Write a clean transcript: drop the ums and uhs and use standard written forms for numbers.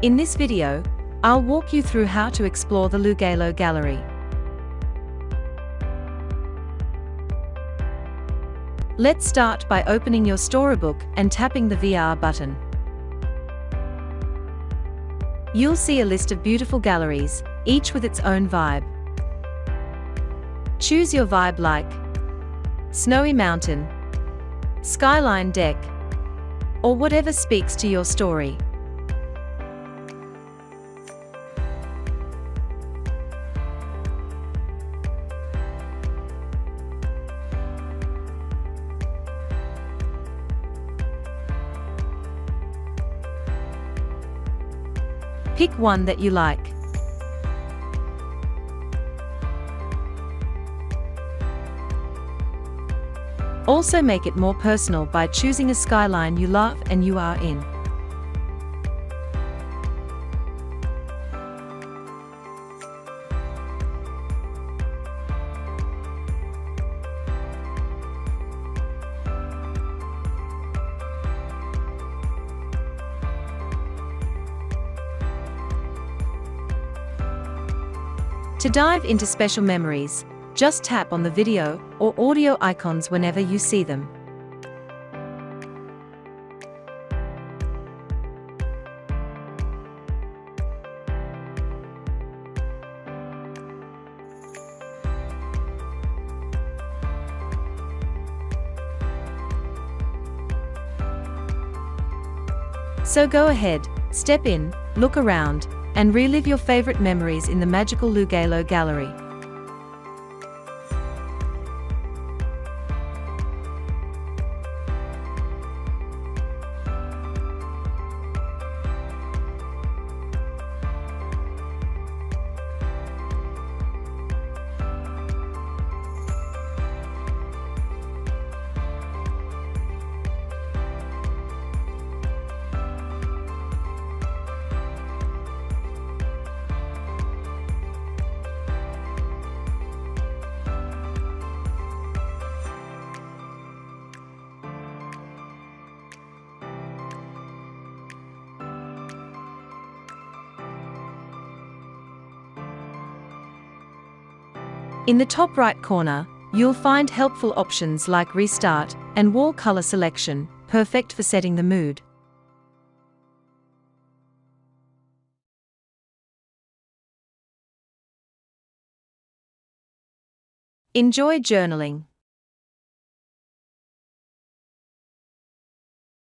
In this video, I'll walk you through how to explore the Lugelo gallery. Let's start by opening your storybook and tapping the VR button. You'll see a list of beautiful galleries, each with its own vibe. Choose your vibe like snowy mountain, skyline deck, or whatever speaks to your story. Pick one that you like. Also make it more personal by choosing a skyline you love and you are in. To dive into special memories, just tap on the video or audio icons whenever you see them. So go ahead, step in, look around, and relive your favorite memories in the magical Lugelo gallery. In the top right corner, you'll find helpful options like Restart and Wall Color Selection, perfect for setting the mood. Enjoy journaling.